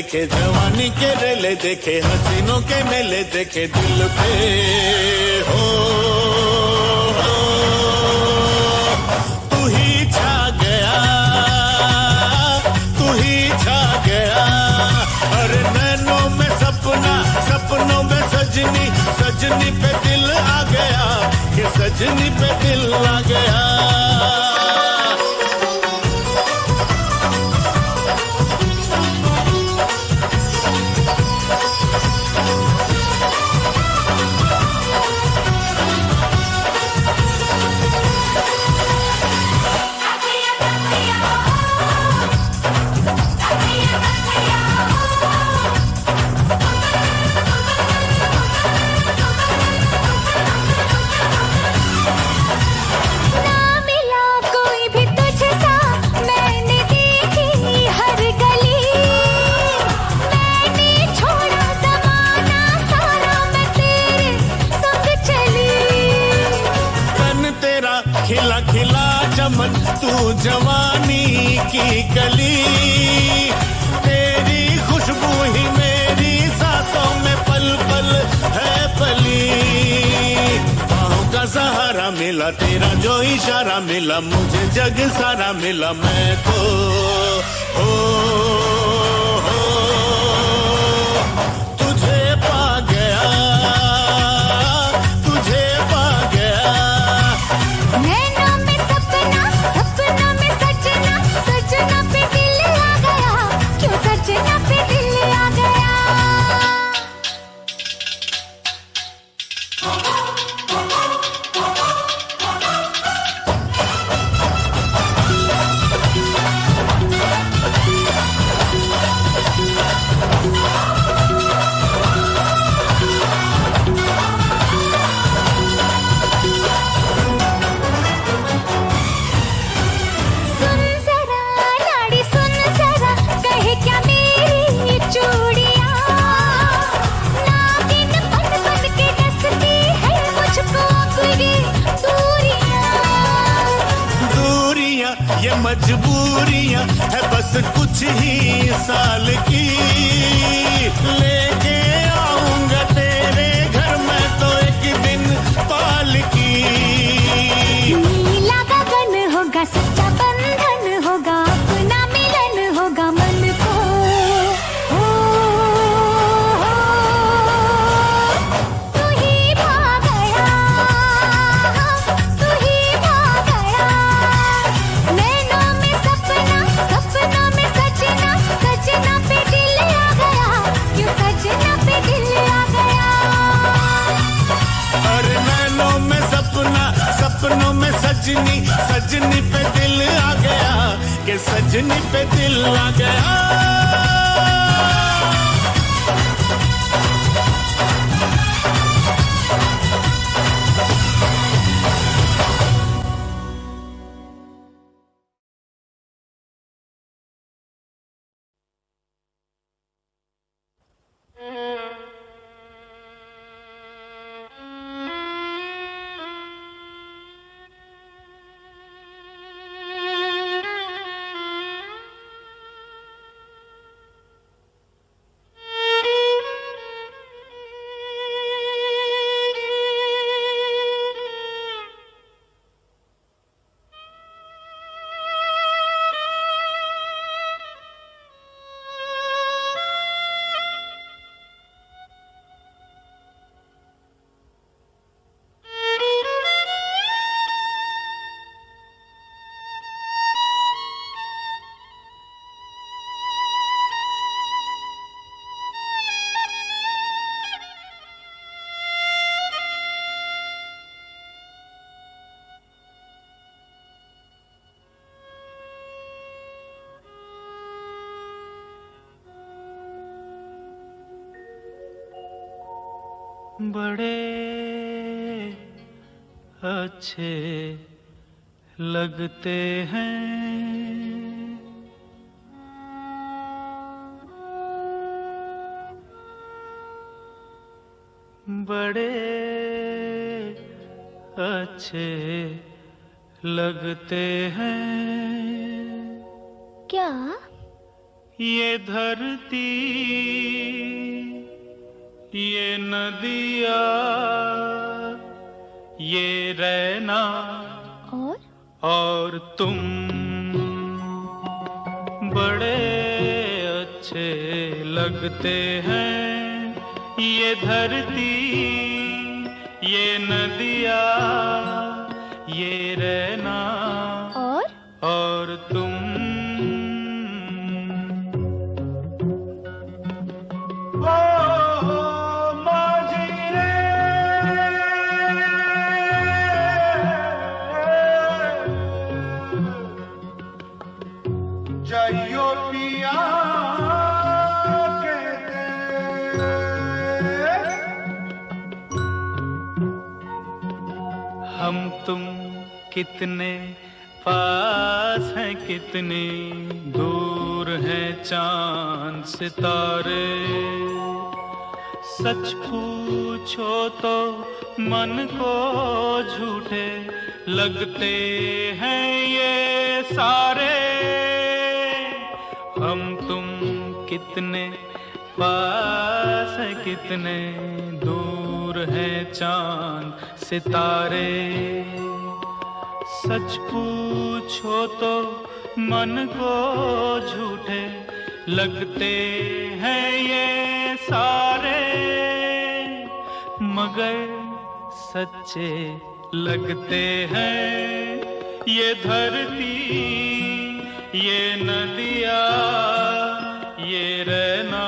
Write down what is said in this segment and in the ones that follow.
देखे, जवानी के रेले देखे, हसीनों के मेले देखे दिल पे हो, तू ही छा गया, तू ही छा गया। अरे नैनों में सपना, सपनों में सजनी, सजनी पे दिल आ गया, कि सजनी पे दिल आ गया। खिला खिला चमन तू जवानी की कली, तेरी खुशबू ही मेरी सांसों में पल पल है पली। बाहों का सहारा मिला, तेरा जो इशारा मिला, मुझे जग सारा मिला, मैं तो हो तुझे पा गया, तुझे पा गया। नैनों में सपना, सपनों में सजना, सजना पे दिल आ गया, क्यों सजना पे दिल आ गया। ये मजबूरियां है बस कुछ ही साल की, लेके आऊंगा तेरे घर में तो एक दिन पालकी। नीला गगन होगा, सच्चा बंधन होगा, अपना मिलन होगा मन को। तू ही भा गया, तू ही भा गया। नैनों में सपना, सपनों में सजना, सजना पे दिल आ गया, क्यों सजना पे दिल आ गया। अरे नैनों में सपना, सपनों में सजनी, सजनी पे दिल आ गया, कि सजनी पे दिल आ गया। बड़े अच्छे लगते हैं बड़े अच्छे लगते हैं। क्या? ये धरती, ये नदिया, ये रहना और तुम बड़े अच्छे लगते हैं। ये धरती, ये नदिया, ये रहना और तुम। जाइयो पिया हम तुम कितने पास हैं, कितनी दूर हैं चांद सितारे। सच पूछो तो मन को झूठे लगते हैं ये सारे। हम तुम कितने पास हैं, कितने दूर हैं चांद सितारे। सच पूछो तो मन को झूठे लगते हैं ये सारे, मगर सच्चे लगते हैं ये धरती, ये नदिया, ये रहना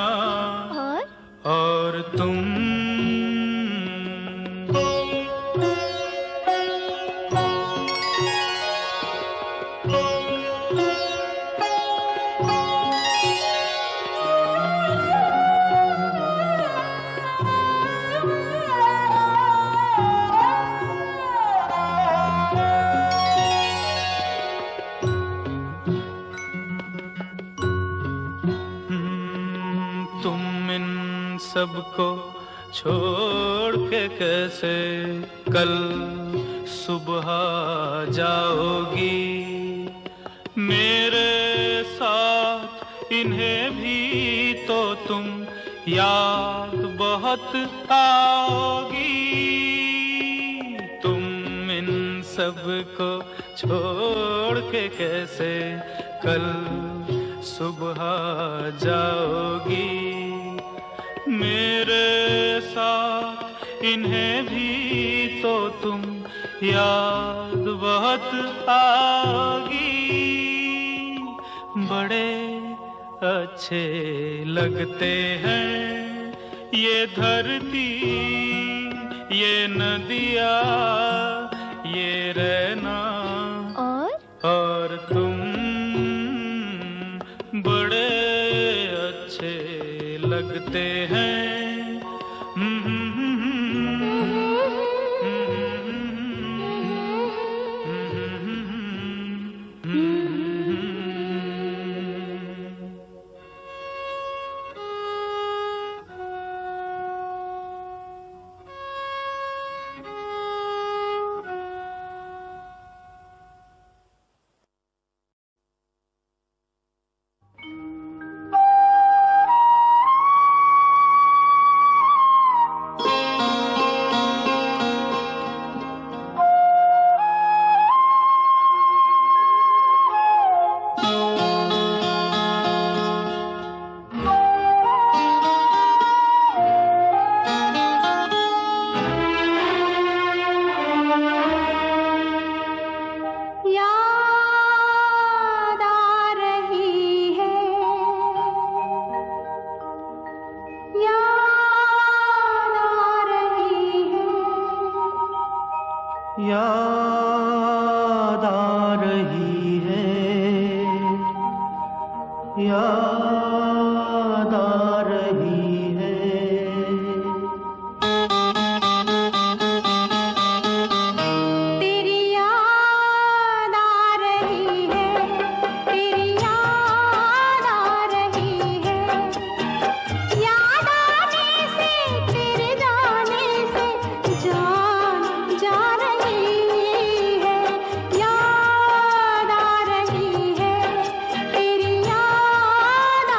और तुम। सबको छोड़ के कैसे कल सुबह जाओगी। मेरे साथ इन्हें भी तो तुम याद बहुत आओगी। तुम इन सबको छोड़ के कैसे कल सुबह जाओगी। मेरे साथ इन्हें भी तो तुम याद बहुत आओगी। बड़े अच्छे लगते हैं ये धरती, ये नदिया, ये रहना और तुम बड़े अच्छे लगते हैं। याद आ रही है, याद आ रही है। तेरी याद आ रही है, तेरी याद आ रही है। याद आने से तेरे जाने से जान जा रही है। याद आ रही है, तेरी याद आ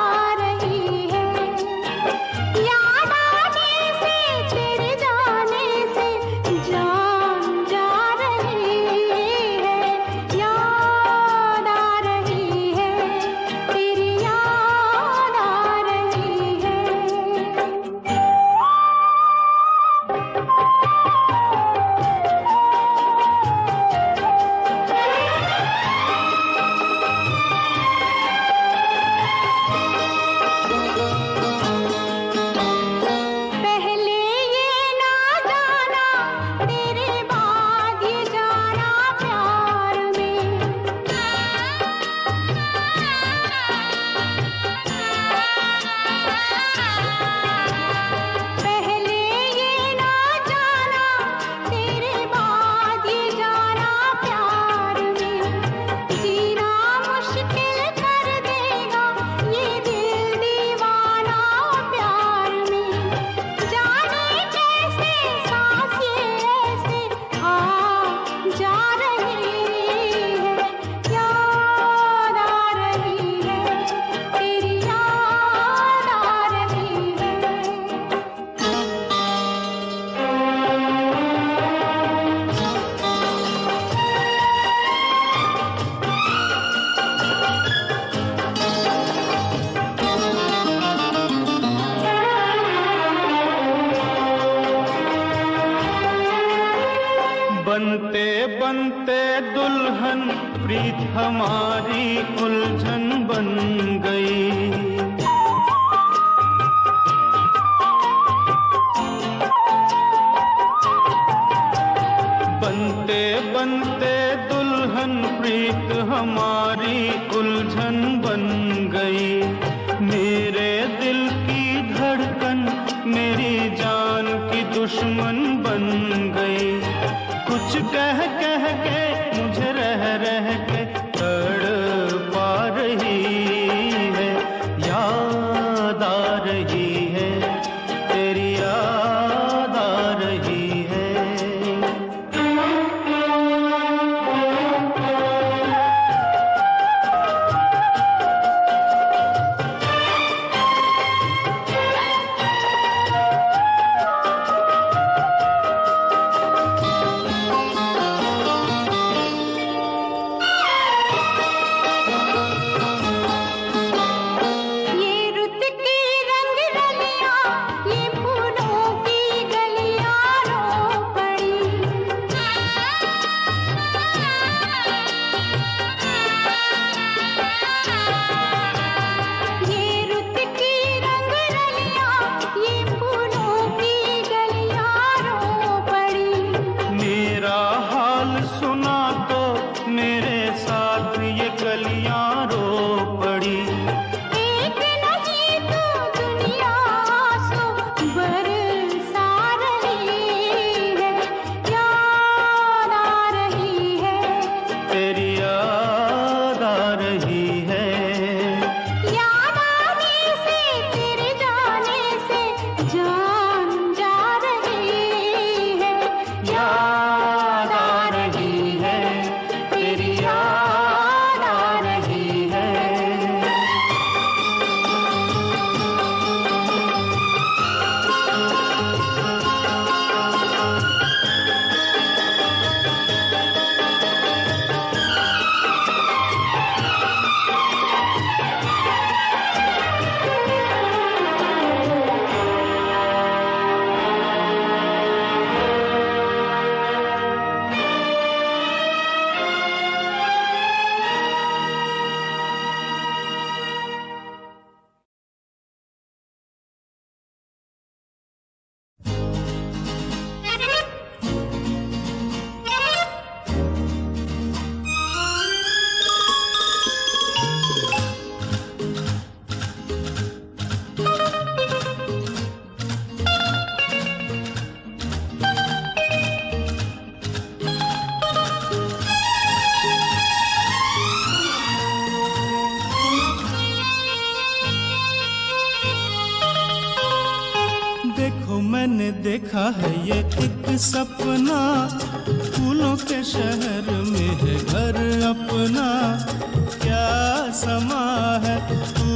बनते दुल्हन प्रीत हमारी उलझन बन गई। बनते बनते दुल्हन प्रीत हमारी उलझन बन गई। मेरे दिल की धड़कन मेरी जान की दुश्मन बन गई। कुछ कह कह के मुझे रह रह के तड़पा रही है। याद आ रही है, तेरी याद आ रही है। मैंने देखा है ये एक सपना, फूलों के शहर में है घर अपना। क्या समा है, तू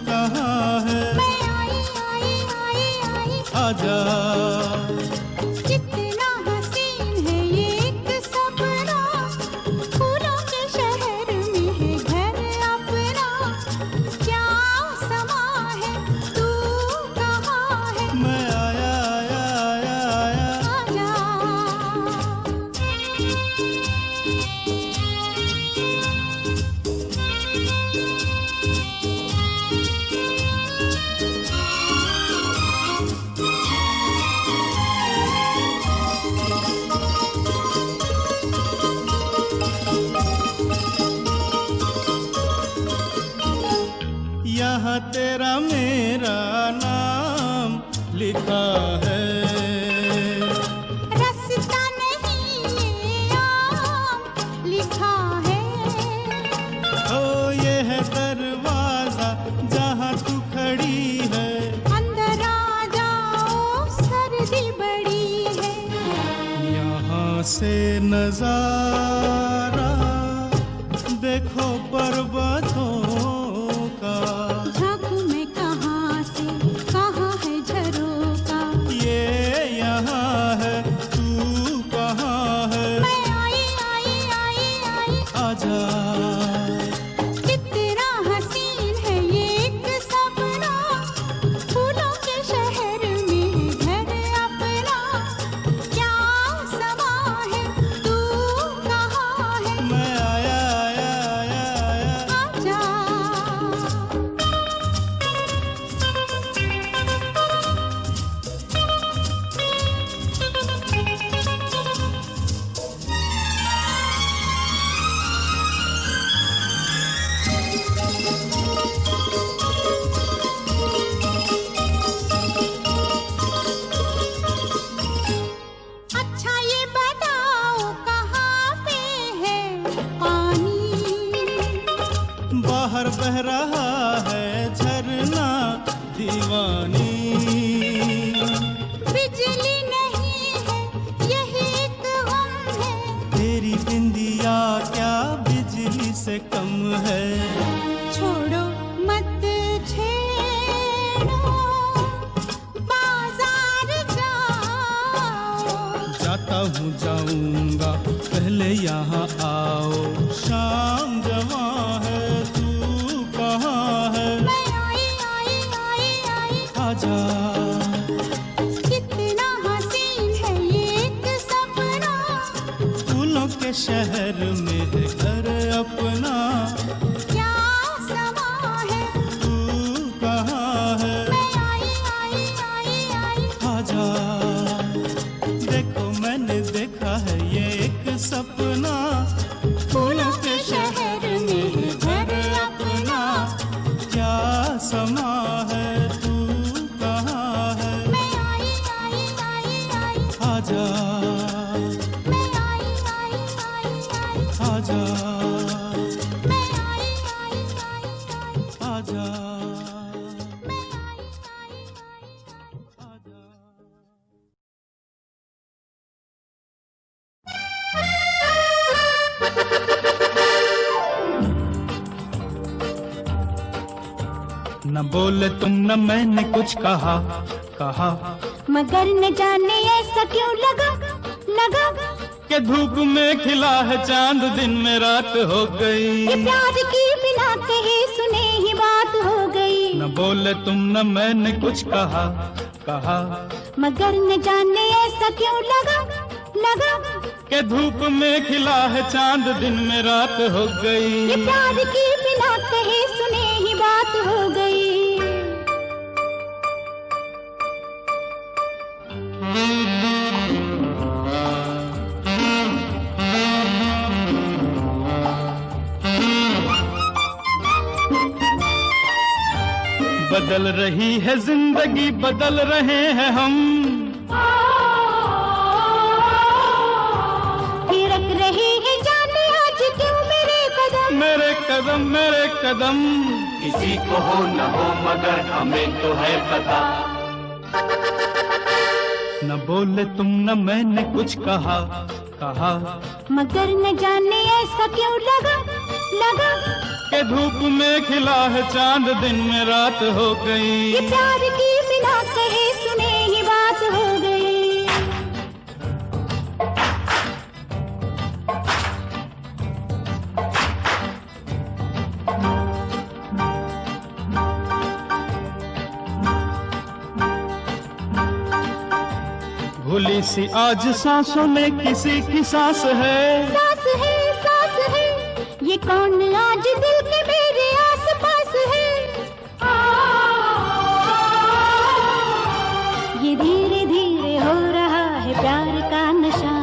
कहाँ है? मैं आई आई आई आई आजा। कितना हसीन है ये एक सपना, फूलों के शहर में है घर अपना। क्या समा है, तू कहाँ है? मैं आया आया आया आया। आजा। यहाँ तेरा मेरा नाम लिखा है। रास्ता नहीं ये आम लिखा है। ओ ये है दरवाजा जहाँ तू खड़ी है। अंदर आ जाओ, सर्दी बड़ी है। यहाँ से नजारा देखो पर्वतों का। झांकू मैं कहाँ से, कहाँ है झरोका। ये यहाँ है, तू कहाँ है? मैं आई आई आई आई। आजा। कितना हसीन है ये एक सपना, फूलों के शहर में है घर अपना। क्या समा है, तू पार बह रहा है झरना दीवानी। बिजली नहीं है यही एक गम है, तेरी बिंदिया क्या बिजली से कम है। छोड़ो मत छेड़ो बाजार जाओ। जाता हूँ जाऊंगा पहले यहाँ आओ। शाम जवां है तू कहाँ है। मैं आई आई आई आई, आजा कितना हसीन है ये एक सपना। फूलों के शहर में है घर अपना। क्या समा है, तू कहाँ है। मैं आई आई आई आई। आजा देखो मैंने देखा है ये एक सपना। फूलों के शहर में है घर अपना। क्या समा है तू कहाँ है। मैं आई आई आई आई, आजा मैं आई आई आई आई, आजा मैं आई आई आई आई, आजा मैं आई आई आई। आजा। न बोले तुम न मैंने कुछ कहा कहा मगर न जाने ऐसा क्यों लगा लगा। कि धूप में खिला है चांद दिन में रात हो ये गई। प्यार की बिना कहे सुने ही बात हो गई। न बोले तुम न मैंने कुछ कहा कहा मगर न जाने ऐसा क्यों लगा लगा। कि धूप में खिला है चांद दिन में रात हो ये गई। प्यार की बिना कहे सुने ही बात हो गई। बदल रही है जिंदगी बदल रहे हैं हम। थिरक रही है जाने आज क्यों मेरे कदम। मेरे कदम मेरे कदम। किसी को हो न हो मगर हमें तो है पता। न बोले तुम न मैंने कुछ कहा कहा मगर न जाने ऐसा क्यों लगा लगा। कि धूप में खिला है चांद दिन में रात हो ये गई। प्यार की बिना कहे सुने ही बात हो गई। भूली सी आज सांसों में किसी की सांस है। सास है ये कौन आज दिल के मेरे आस पास है। ये धीरे धीरे हो रहा है प्यार का नशा।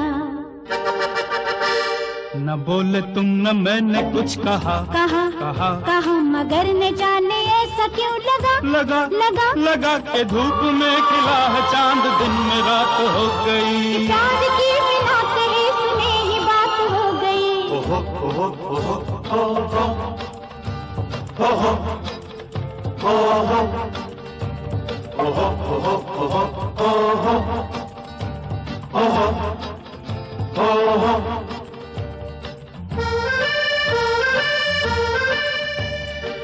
न बोले तुम न मैंने कुछ कहा कहा कहा कहा मगर न जाने ऐसा क्यों लगा लगा लगा। लगा के धूप में खिला है चांद दिन में रात हो गई। प्यार की बिना कहे सुने ही बात हो गई। ओहो ओहो ओहो ओहो ओहो ओहो ओहो ओहो ओहो ओहो ओहो।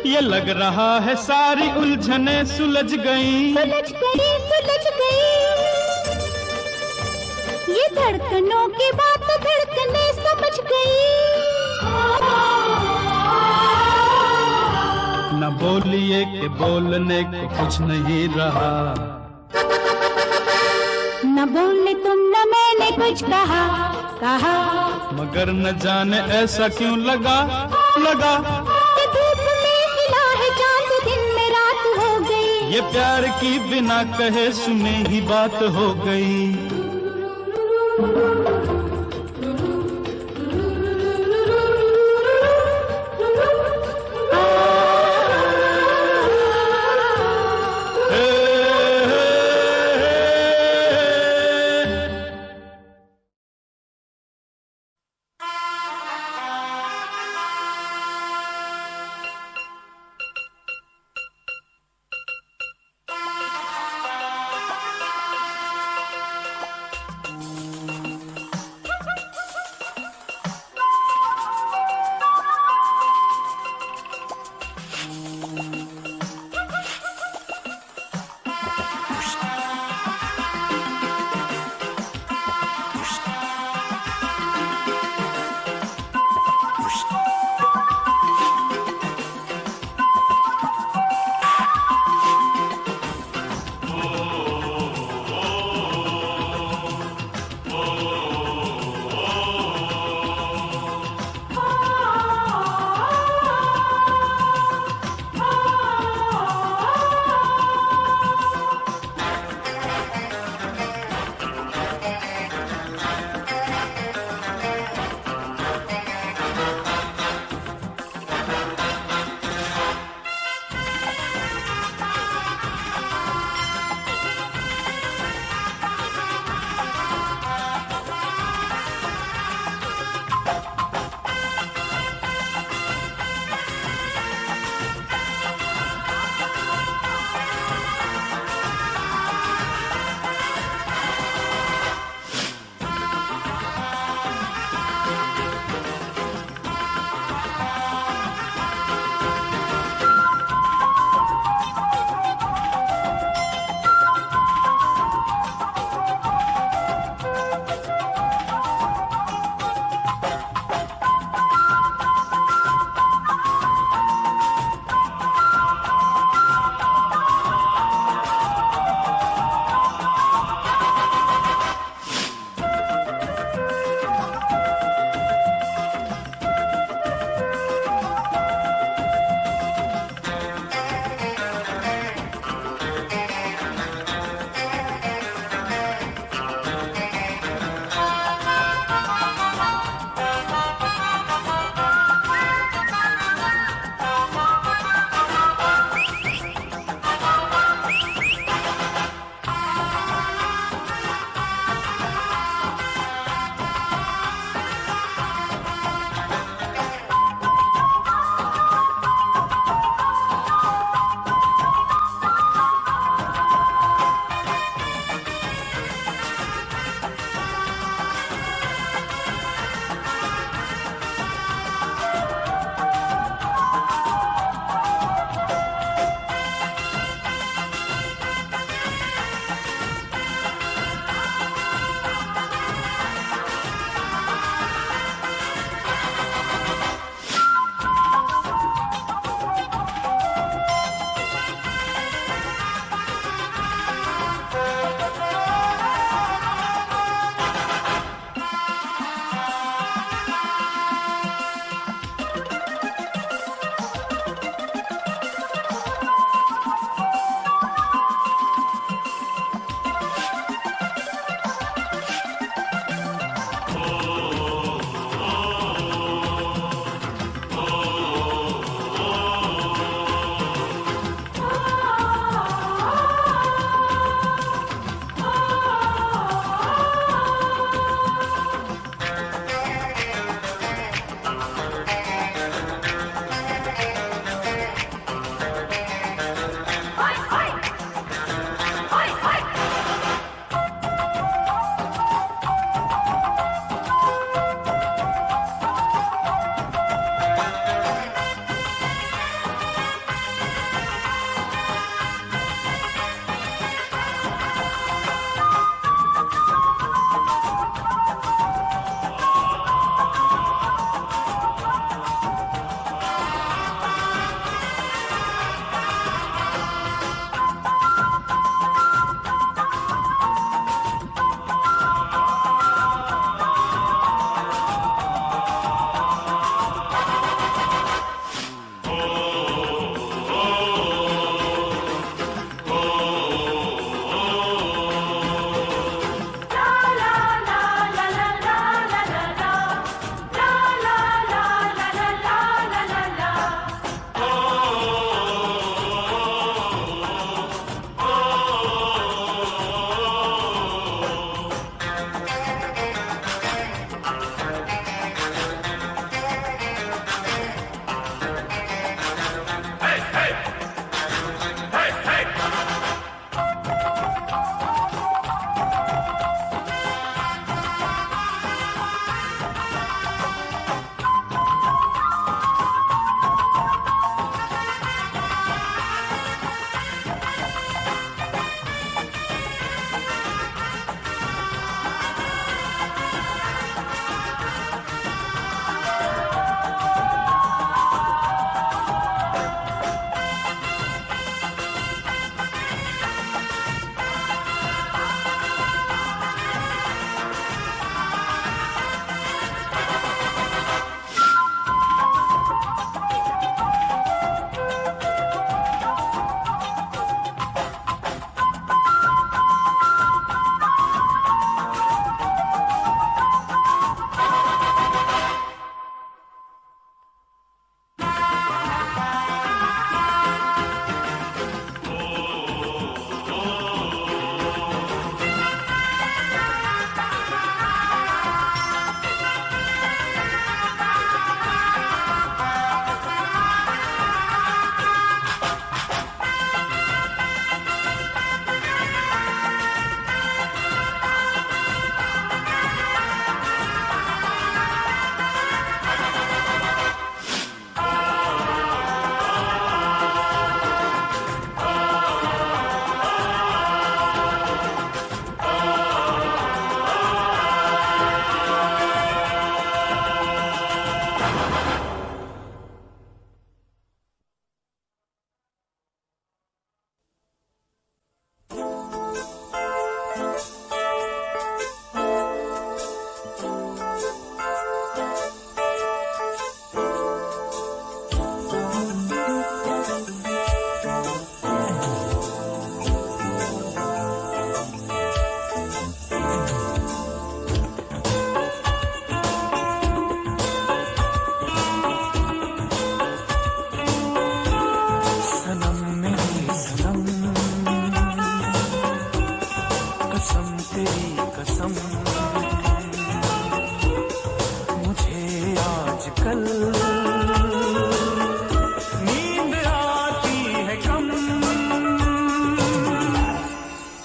ये लग रहा है सारी उलझने सुलझ गई। सुलझ गई सुलझ गई। ये धड़कनों की बात धड़कने समझ गई। न बोलिए कि बोलने को कुछ नहीं रहा। न बोले तुम न मैंने कुछ कहा कहा। मगर न जाने ऐसा क्यों लगा लगा। कि धूप में खिला है चांद दिन में रात हो गई। ये प्यार की बिना कहे सुने ही बात हो गई। आजकल नींद आती है कम।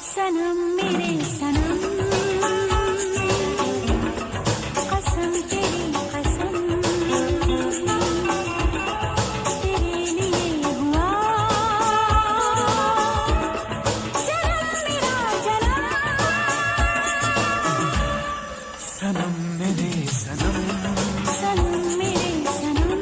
सनम मेरे सनम, कसम तेरी कसम, तेरे लिए हुआ जन्म मेरा जन्म। सनम मेरे सनम, सनम मेरे सनम,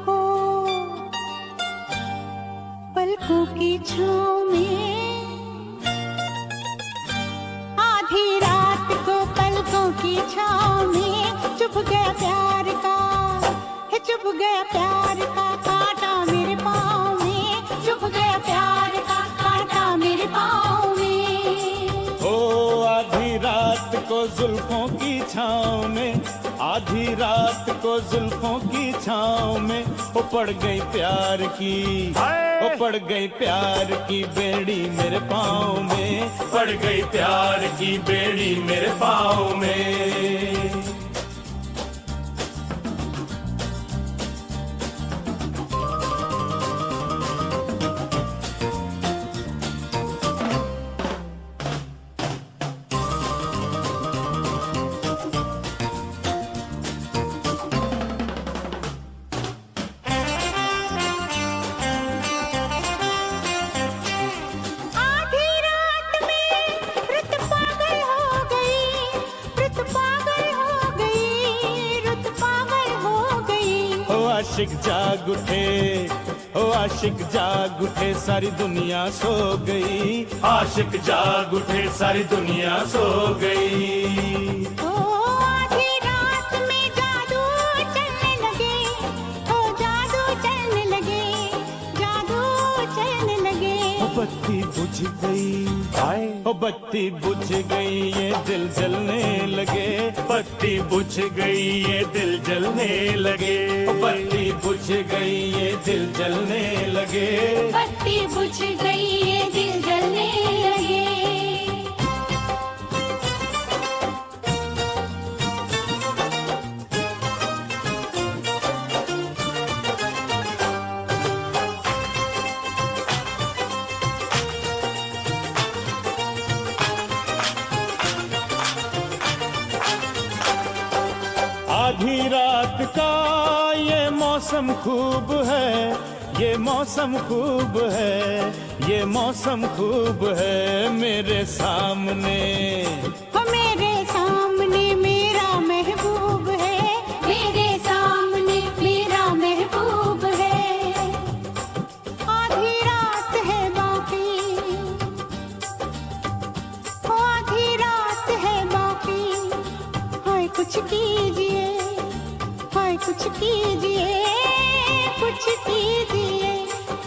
को पलकों की छाँव में, आधी रात को पलकों की छाँव में चुभ गया प्यार का, है चुभ गया प्यार का कांटा मेरे पाँव में, चुभ गया प्यार का कांटा मेरे पाँव में। ओ आधी रात को जुल्फों की छाँव में, आधी रात को जुल्फों की छाँव में वो पड़ गई प्यार की, वो पड़ गई प्यार की बेड़ी मेरे पाँव में, पड़ गई प्यार की बेड़ी मेरे पाँव में। आधी रात में रुत पागल हो गई, रुत पागल हो गई, रुत पागल हो गई। ओ आशिक जाग उठे, ओ आशिक जाग उठे सारी दुनिया सो गई, आशिक जाग उठे सारी दुनिया सो गई। ओ आधी रात में जादू चलने लगे, ओ जादू चलने लगे, जादू चलने लगे। ओ बत्ती बुझ गई, ओ बत्ती बुझ गई ये दिल जलने लगे, बत्ती बुझ गई ये दिल जलने लगे, ओ बत्ती बुझ गई ये दिल जलने लगे। बत्ती बुझ गई ये दिल जलने लगे। आधी रात का ये मौसम खूब है, ये मौसम खूब है, ये मौसम खूब है मेरे सामने, ओ मेरे सामने मेरा महबूब है, मेरे सामने मेरा महबूब है। आधी रात है बाकी, ओ आधी रात है बाकी, हाय कुछ कीजिए, हाय कुछ कीजिए, कुछ कीजिए।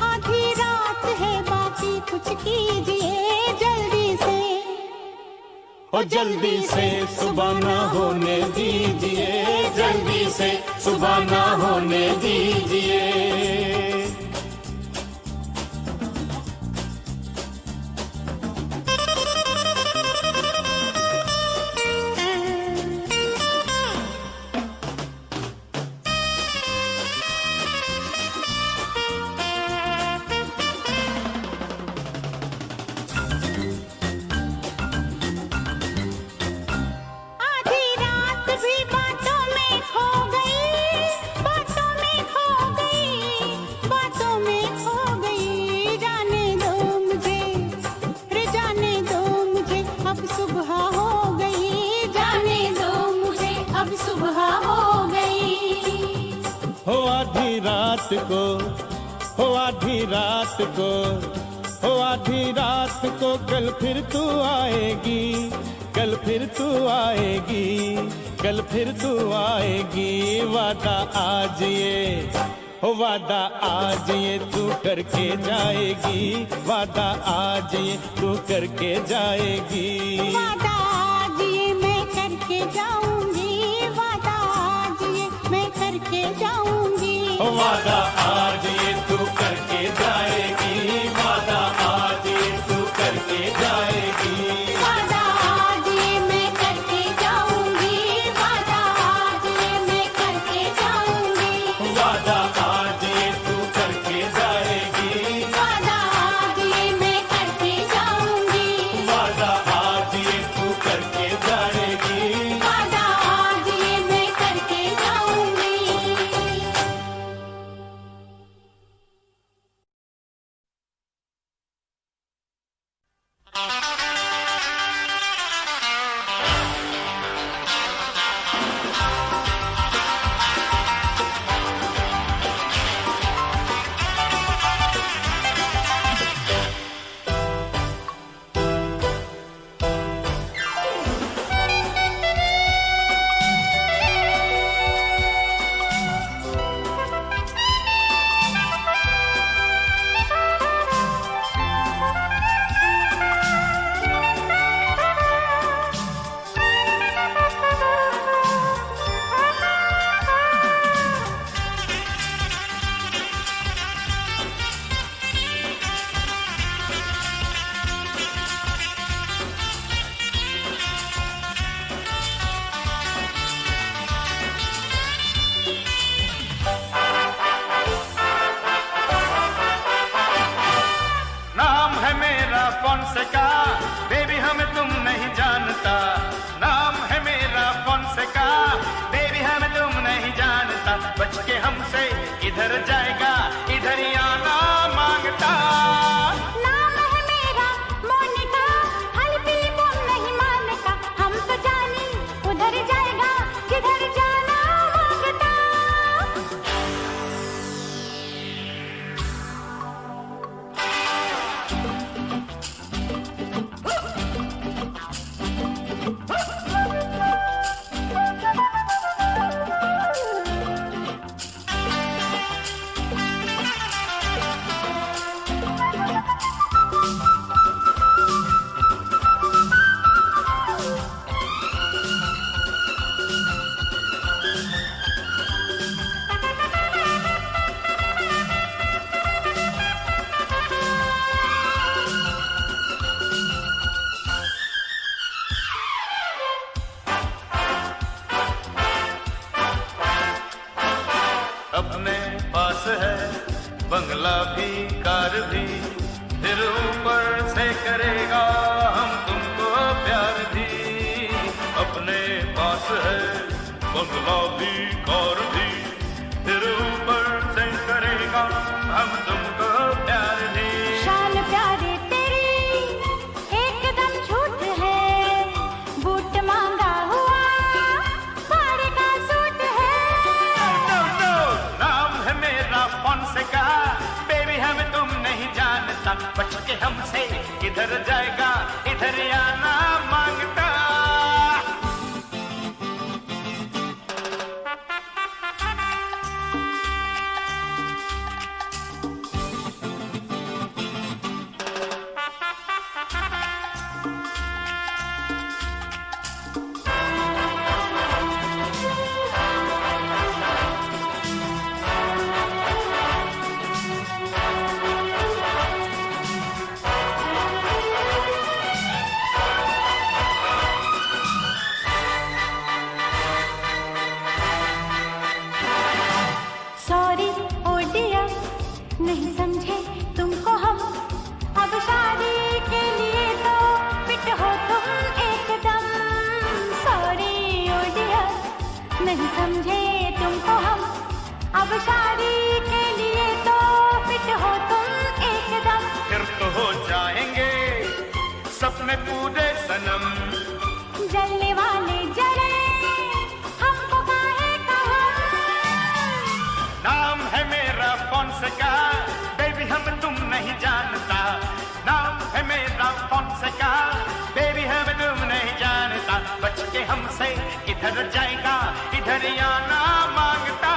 आधी रात है बाकी, कुछ कीजिए जल्दी से, ओ जल्दी से सुबह ना होने दीजिए, जल्दी से सुबह ना होने दीजिए। आधी रात भी बातों में खो गई, बातों में खो गई, बातों में खो गई। जाने दो मुझे, रे जाने दो मुझे, अब सुबह हो गई, जाने दो मुझे, अब सुबह हो गई। हो आधी रात को, हो आधी रात को, हो आधी रात को कल फिर तू आएगी, कल फिर तू आएगी, कल फिर तू आएगी। वादा आज ये, हो वादा आज ये तू करके जाएगी, वादा आज ये तू करके जाएगी। वादा आज ये मैं करके जाऊंगी, वादा आज ये मैं करके जाऊंगी। हो वादा आज ये तू करके जाएगी, वादा आज ये तू करके जाएगी। वादा आज ये मैं करके जाऊंगी, वादा आज ये मैं करके जाऊंगी। वादा आज ये तू करके जाएगी, वादा आज ये मैं करके जाऊंगी, वादा आज ये तू करके जाएगी। वादा आज ये मैं करके जाऊंगी। बेबी हमें तुम नहीं जानता, नाम है मेरा फोनसेका। बेबी हमें तुम नहीं जानता, बच के हमसे इधर जाएगा, इधर ही आना मांगता। नाम है मेरा मोनिका, हल फिल्म नहीं मानता, हम तो जानी उधर जाएगा जिधर जाना मांगता। अपने पास है बंगला भी, कार भी, फिर ऊपर से करेगा हम तुमको प्यार भी। अपने पास है बंगला भी, कार भी, फिर ऊपर से करेगा हम तुमको प्यार भी। शान प्यारे तेरी एकदम झूठ है, बूट मांगा हुआ सारे का सूट है। नो नो, नाम है मेरा फोनसेका। बेबी हमें तुम नहीं जानता, बच के हमसे किधर जाएगा, इधर ही आना मांगता। सॉरी ओ डियर, नहीं समझे तुमको हम, अब शादी के लिए तो फिट हो तुम एकदम। सॉरी ओ डियर, नहीं समझे तुमको हम, अब शादी के लिए तो फिट हो तुम एकदम। फिर तो हो जाएंगे सपने पूरे सनम। जलने वाले जले हमको काहे कहा। नाम है मेरा फोनसेका। बेबी हम तुम नहीं जानता, नाम है मेरा फोनसेका। बेबी हम तुम नहीं जानता, बच के हमसे इधर जाएगा, इधर ही आना मांगता।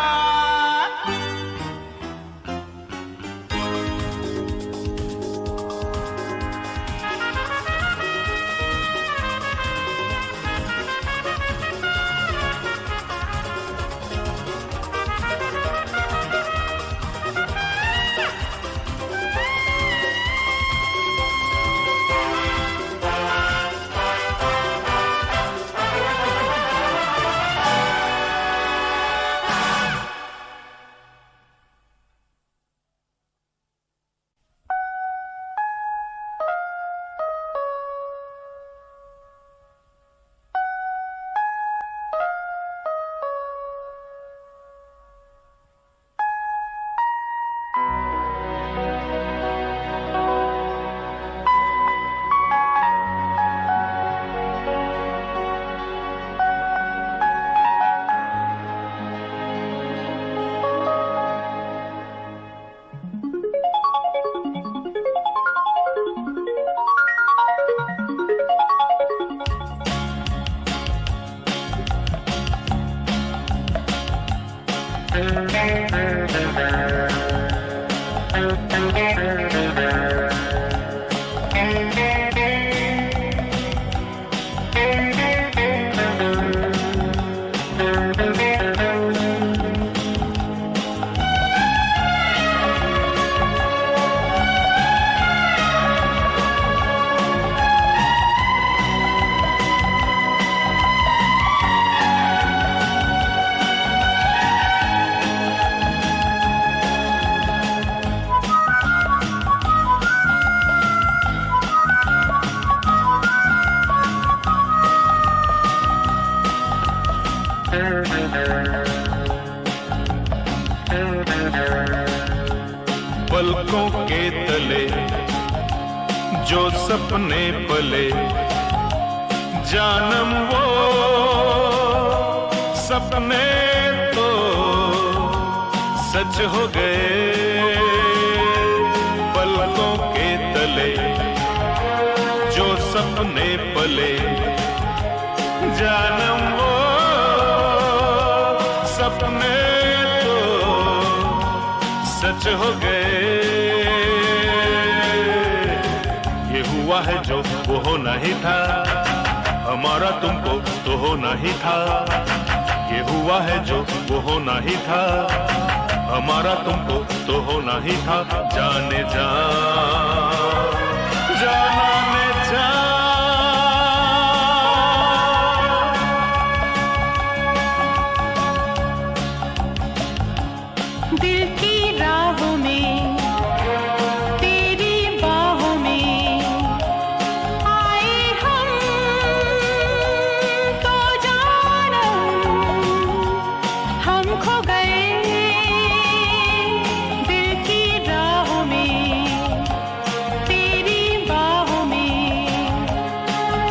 पलकों के तले जो सपने पले, जानम वो सपने तो सच हो गए। पलकों के तले जो सपने पले, जानम वो सपने तो सच हो गए। ये हुआ है जो वो होना ही था, हमारा तुमको तो होना ही था। ये हुआ है जो वो होना ही था, हमारा तुमको तो होना ही था। जाने जा जाने जा। दिल की राहों में तेरी बाहों में आए हम तो जानम हम खो गए। दिल की राहों में तेरी बाहों में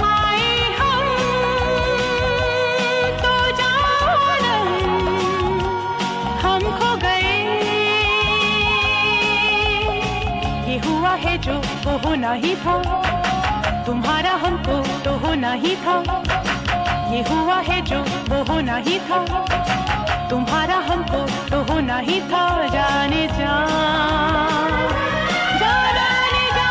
आए हम तो जानम हम खो गए। ये हुआ है जो वो होना ही था, तुम्हारा हमको तो होना ही था। ये हुआ है जो वो होना ही था, तुम्हारा हमको तो होना ही था। जाने जा जाने जा।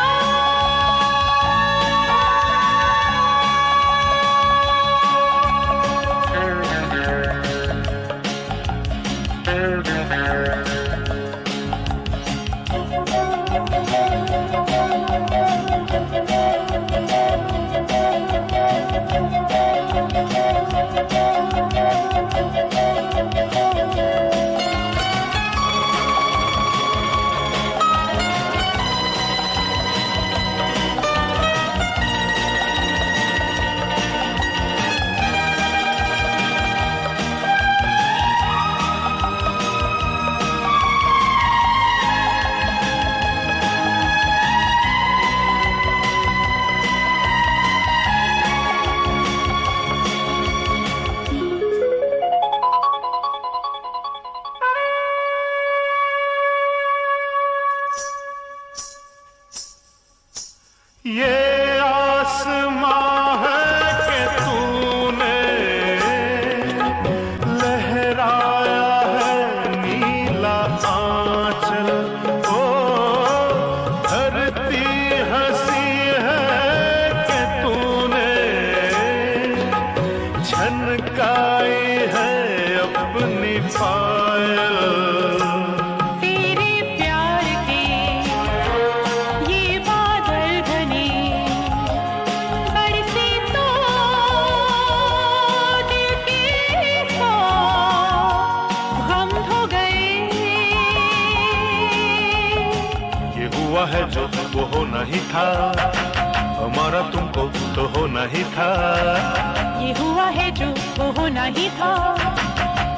ये आसमां है कि तूने लहराया है नीला आंचल। ओ धरती हंसी है कि तूने झनकाई है अपनी पायल। तेरे प्यार के ये बादल घने बरसे तो दिल के सौ गम हो गए। ये हुआ है जो वो होना ही था, हमारा तुमको तो होना ही था। ये हुआ है जो वो होना ही था,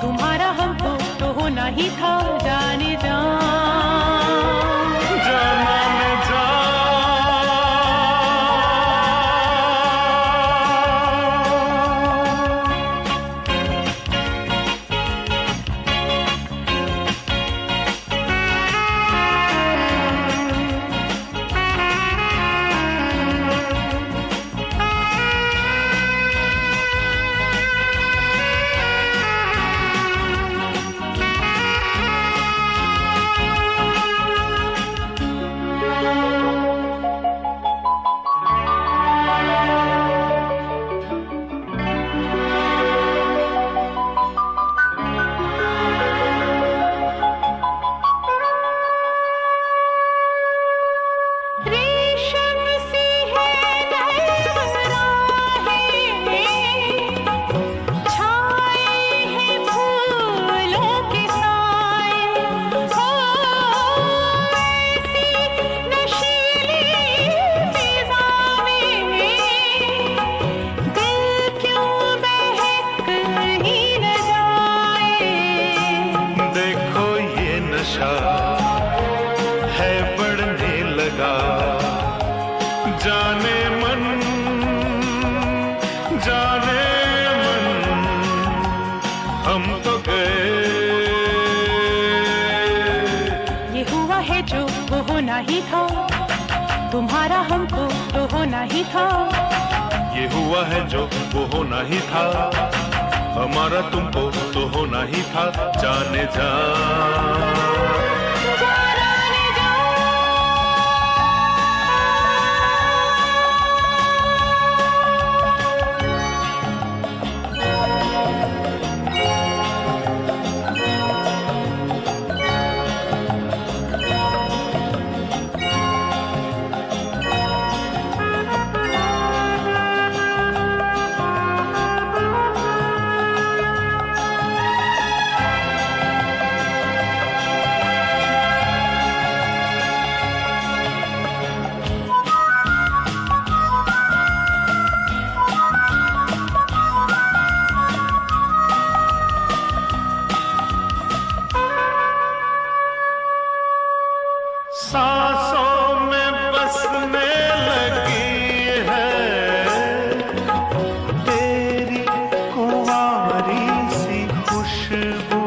तुम्हारा हमको तो होना ही था। जाने जा जाने जा। रेशम सी है नैन छाए हैं फूलों के साए। हो ऐसी नशीली फिजा में दिल क्यों बहक ही न जाए। देखो ये नशा है है जो वो होना ही था, तुम्हारा हमको तो होना ही था। ये हुआ है जो वो होना ही था, हमारा तुमको तो होना ही था। जाने जा सांसों में बसने लगी है तेरी कुंवारी सी खुशबू।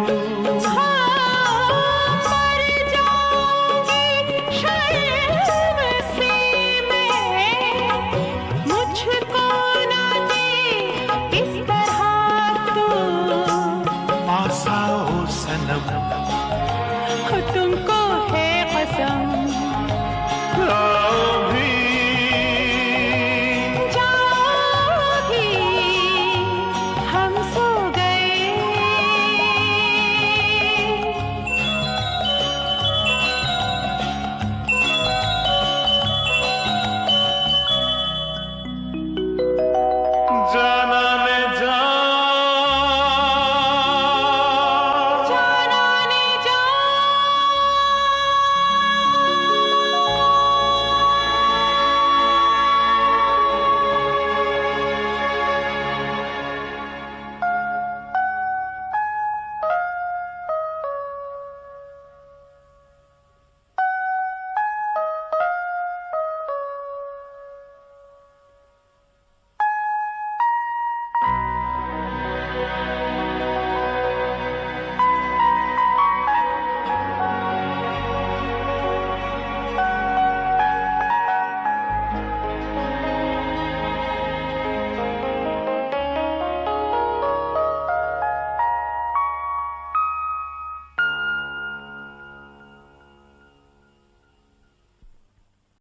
मर जाऊंगी शर्म से मैं, मुझको ना दे इस तरह तू। पास आओ सनम, तुमको